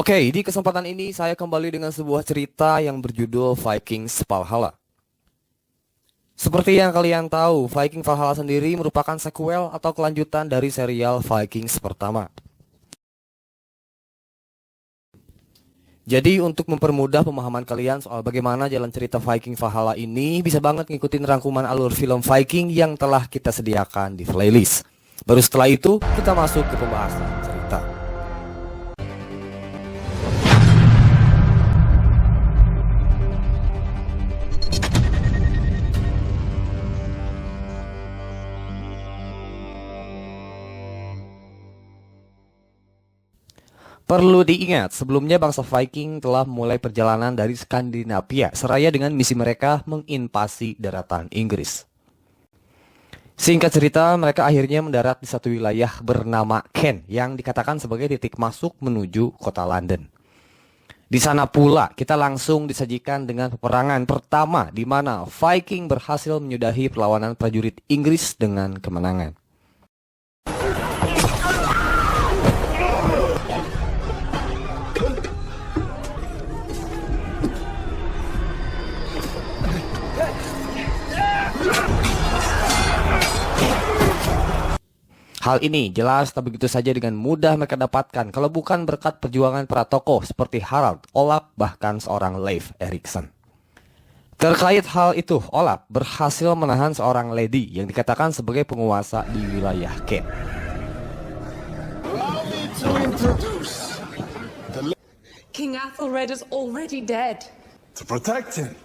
Oke, di kesempatan ini saya kembali dengan sebuah cerita yang berjudul Vikings Valhalla. Seperti yang kalian tahu, Viking Valhalla sendiri merupakan sequel atau kelanjutan dari serial Vikings pertama. Jadi untuk mempermudah pemahaman kalian soal bagaimana jalan cerita Viking Valhalla ini, bisa banget ngikutin rangkuman alur film Viking yang telah kita sediakan di playlist. Baru setelah itu, kita masuk ke pembahasan cerita. Perlu diingat, sebelumnya bangsa Viking telah memulai perjalanan dari Skandinavia seraya dengan misi mereka menginvasi daratan Inggris. Singkat cerita, mereka akhirnya mendarat di satu wilayah bernama Kent yang dikatakan sebagai titik masuk menuju kota London. Di sana pula kita langsung disajikan dengan peperangan pertama di mana Viking berhasil menyudahi perlawanan prajurit Inggris dengan kemenangan. Hal ini jelas tak begitu saja dengan mudah mereka dapatkan kalau bukan berkat perjuangan para tokoh seperti Harald, Olaf, bahkan seorang Leif Erikson. Terkait hal itu, Olaf berhasil menahan seorang lady yang dikatakan sebagai penguasa di wilayah Kent. King Athelred is already dead. To protect him.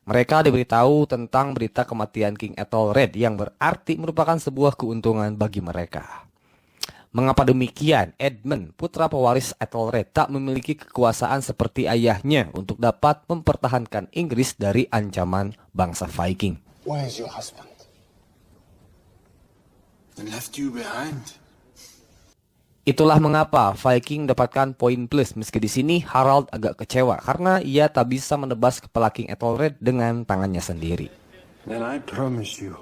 Mereka diberitahu tentang berita kematian King Ethelred yang berarti merupakan sebuah keuntungan bagi mereka. Mengapa demikian? Edmund, putra pewaris Ethelred, tak memiliki kekuasaan seperti ayahnya untuk dapat mempertahankan Inggris dari ancaman bangsa Viking. Where is your husband? He left you behind. Itulah mengapa Viking dapatkan poin plus meski di sini Harald agak kecewa karena ia tak bisa menebas kepala King Ethelred dengan tangannya sendiri. Then I promise you.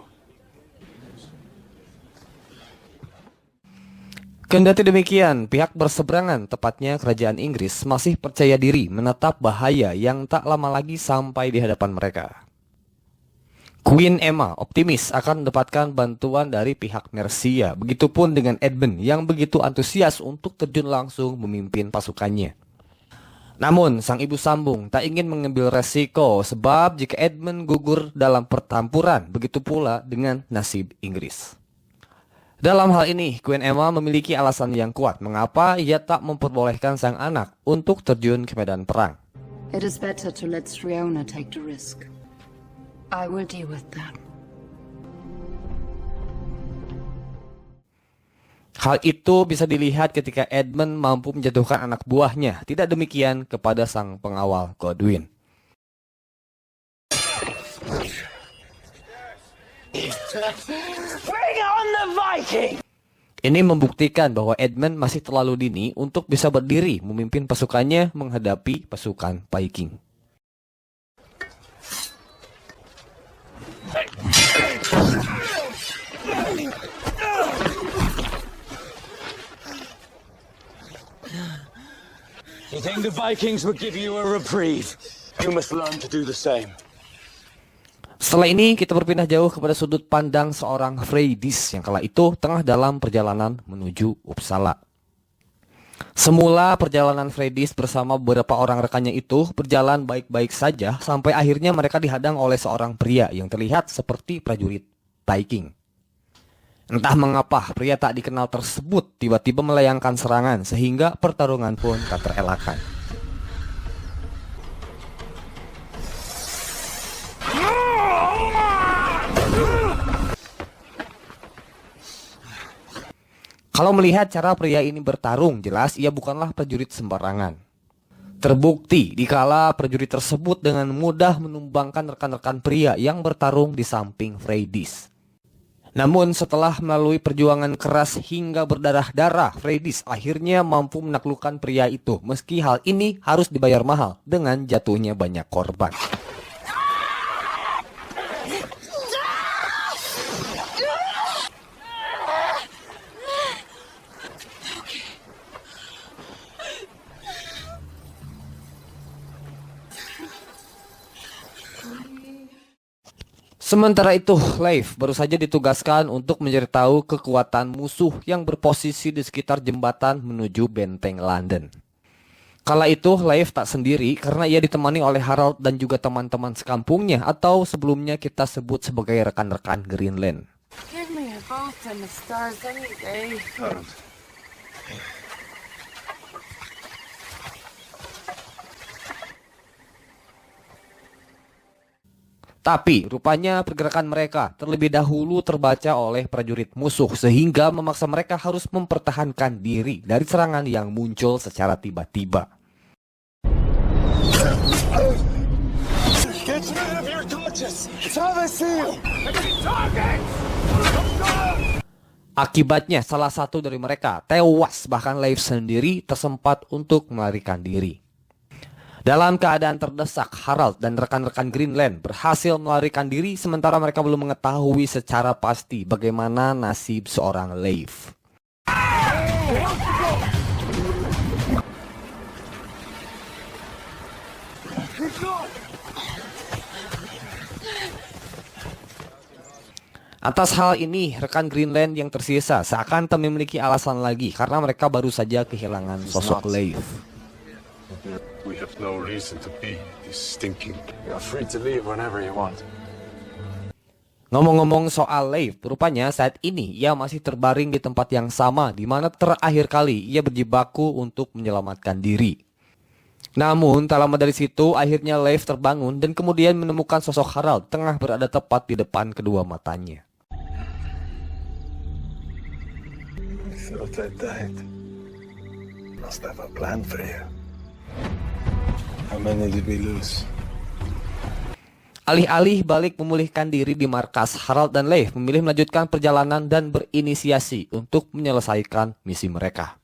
Kendati demikian, pihak berseberangan, tepatnya kerajaan Inggris, masih percaya diri menatap bahaya yang tak lama lagi sampai di hadapan mereka. Queen Emma optimis akan mendapatkan bantuan dari pihak Mercia. Begitupun dengan Edmund yang begitu antusias untuk terjun langsung memimpin pasukannya. Namun sang ibu sambung tak ingin mengambil resiko sebab jika Edmund gugur dalam pertempuran, begitu pula dengan nasib Inggris. Dalam hal ini, Queen Emma memiliki alasan yang kuat mengapa ia tak memperbolehkan sang anak untuk terjun ke medan perang. It is better to let Striona take the risk. I will deal with that. Hal itu bisa dilihat ketika Edmund mampu menjatuhkan anak buahnya. Tidak demikian kepada sang pengawal Godwin. Bring on the Viking! Ini membuktikan bahwa Edmund masih terlalu dini untuk bisa berdiri memimpin pasukannya menghadapi pasukan Viking. You think the Vikings would give you a reprieve? You must learn to do the same. Setelah ini kita berpindah jauh kepada sudut pandang seorang Freydis yang kala itu tengah dalam perjalanan menuju Uppsala. Semula perjalanan Freydis bersama beberapa orang rekannya itu berjalan baik-baik saja sampai akhirnya mereka dihadang oleh seorang pria yang terlihat seperti prajurit Viking. Entah mengapa pria tak dikenal tersebut tiba-tiba melayangkan serangan sehingga pertarungan pun tak terelakkan. Kalau melihat cara pria ini bertarung, jelas ia bukanlah prajurit sembarangan. Terbukti dikala prajurit tersebut dengan mudah menumbangkan rekan-rekan pria yang bertarung di samping Freydis. Namun setelah melalui perjuangan keras hingga berdarah-darah, Freydis akhirnya mampu menaklukkan pria itu. Meski hal ini harus dibayar mahal dengan jatuhnya banyak korban. Sementara itu, Leif baru saja ditugaskan untuk mencari tahu kekuatan musuh yang berposisi di sekitar jembatan menuju benteng London. Kala itu, Leif tak sendiri karena ia ditemani oleh Harald dan juga teman-teman sekampungnya atau sebelumnya kita sebut sebagai rekan-rekan Greenland. Give me a boat and the stars any day. Tapi rupanya pergerakan mereka terlebih dahulu terbaca oleh prajurit musuh sehingga memaksa mereka harus mempertahankan diri dari serangan yang muncul secara tiba-tiba. Get rid of your torches! It's how they see you! Akibatnya salah satu dari mereka tewas, bahkan Leif sendiri tersempat untuk melarikan diri. Dalam keadaan terdesak, Harald dan rekan-rekan Greenland berhasil melarikan diri sementara mereka belum mengetahui secara pasti bagaimana nasib seorang Leif. Atas hal ini, rekan Greenland yang tersisa seakan tak memiliki alasan lagi karena mereka baru saja kehilangan sosok Leif. We have no reason to be this stinking. You're free to leave whenever you want. Ngomong-ngomong soal Leif, rupanya saat ini ia masih terbaring di tempat yang sama di mana terakhir kali ia berjibaku untuk menyelamatkan diri. Namun, tak lama dari situ, akhirnya Leif terbangun dan kemudian menemukan sosok Harald tengah berada tepat di depan kedua matanya. I thought I died. Must have a plan for you. How many did we lose? Alih-alih balik memulihkan diri di markas, Harald dan Leif memilih melanjutkan perjalanan dan berinisiasi untuk menyelesaikan misi mereka.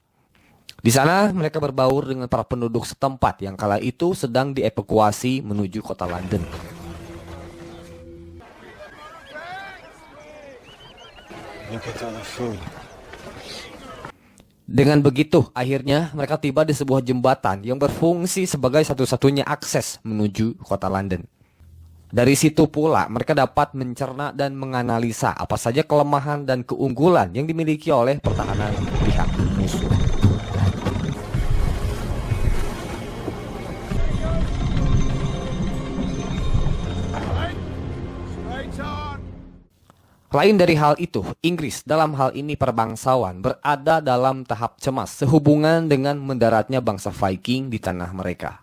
Di sana mereka berbaur dengan para penduduk setempat yang kala itu sedang dievakuasi menuju kota London. Look at all the food. Dengan begitu, akhirnya mereka tiba di sebuah jembatan yang berfungsi sebagai satu-satunya akses menuju kota London. Dari situ pula mereka dapat mencerna dan menganalisa apa saja kelemahan dan keunggulan yang dimiliki oleh pertahanan pihak musuh. Lain dari hal itu, Inggris dalam hal ini para bangsawan berada dalam tahap cemas sehubungan dengan mendaratnya bangsa Viking di tanah mereka.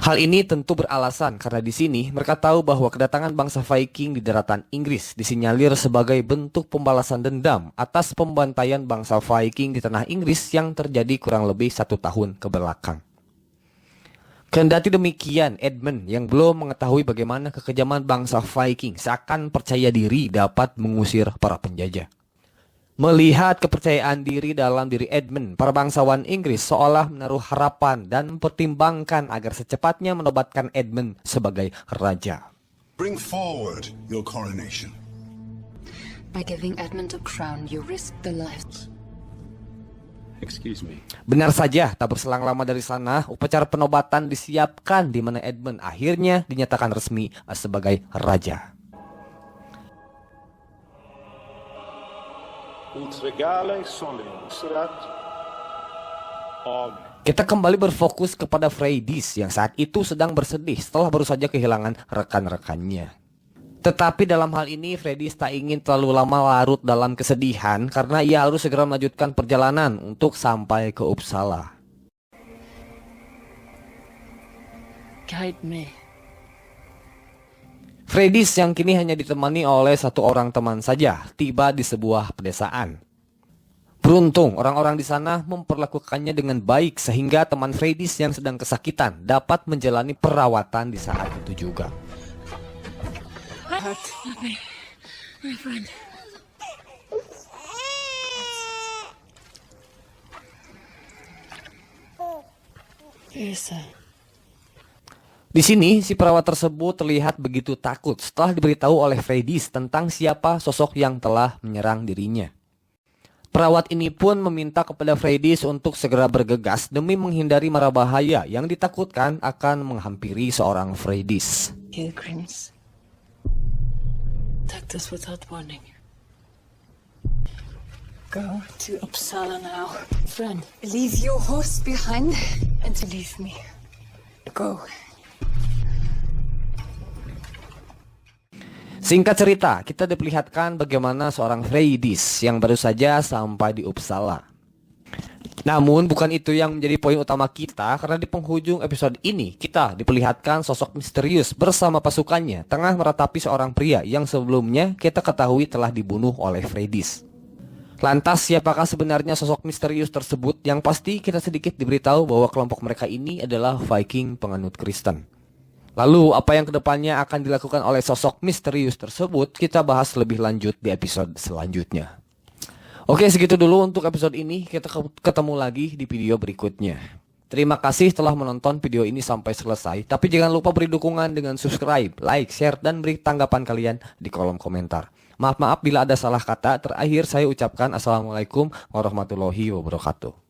Hal ini tentu beralasan karena di sini mereka tahu bahwa kedatangan bangsa Viking di daratan Inggris disinyalir sebagai bentuk pembalasan dendam atas pembantaian bangsa Viking di tanah Inggris yang terjadi kurang lebih 1 tahun ke belakang. Kendati demikian, Edmund yang belum mengetahui bagaimana kekejaman bangsa Viking seakan percaya diri dapat mengusir para penjajah. Melihat kepercayaan diri dalam diri Edmund, para bangsawan Inggris seolah menaruh harapan dan mempertimbangkan agar secepatnya menobatkan Edmund sebagai raja. Bring forward your coronation. By giving Edmund a crown, you risk the lives. Excuse me. Benar saja, tak berselang lama dari sana, upacara penobatan disiapkan di mana Edmund akhirnya dinyatakan resmi sebagai raja. Kita kembali berfokus kepada Freydis yang saat itu sedang bersedih setelah baru saja kehilangan rekan-rekannya. Tetapi dalam hal ini Freydis tak ingin terlalu lama larut dalam kesedihan karena ia harus segera melanjutkan perjalanan untuk sampai ke Uppsala. Guide me. Freydis yang kini hanya ditemani oleh satu orang teman saja tiba di sebuah pedesaan. Beruntung orang-orang di sana memperlakukannya dengan baik sehingga teman Freydis yang sedang kesakitan dapat menjalani perawatan di saat itu juga. My friend. Elsa. Di sini si perawat tersebut terlihat begitu takut setelah diberitahu oleh Freydis tentang siapa sosok yang telah menyerang dirinya. Perawat ini pun meminta kepada Freydis untuk segera bergegas demi menghindari mara bahaya yang ditakutkan akan menghampiri seorang Freydis. Pilgrims. attacked us without warning. Go to Uppsala now. Friend, leave your horse behind and leave me. Go. Singkat cerita, kita diperlihatkan bagaimana seorang Freydis yang baru saja sampai di Uppsala. Namun bukan itu yang menjadi poin utama kita, karena di penghujung episode ini kita diperlihatkan sosok misterius bersama pasukannya tengah meratapi seorang pria yang sebelumnya kita ketahui telah dibunuh oleh Freydis. Lantas siapakah sebenarnya sosok misterius tersebut? Yang pasti kita sedikit diberitahu bahwa kelompok mereka ini adalah Viking penganut Kristen. Lalu apa yang kedepannya akan dilakukan oleh sosok misterius tersebut kita bahas lebih lanjut di episode selanjutnya. Oke, segitu dulu untuk episode ini. Kita ketemu lagi di video berikutnya. Terima kasih telah menonton video ini sampai selesai. Tapi jangan lupa beri dukungan dengan subscribe, like, share, dan beri tanggapan kalian di kolom komentar. Maaf bila ada salah kata. Terakhir saya ucapkan Assalamualaikum warahmatullahi wabarakatuh.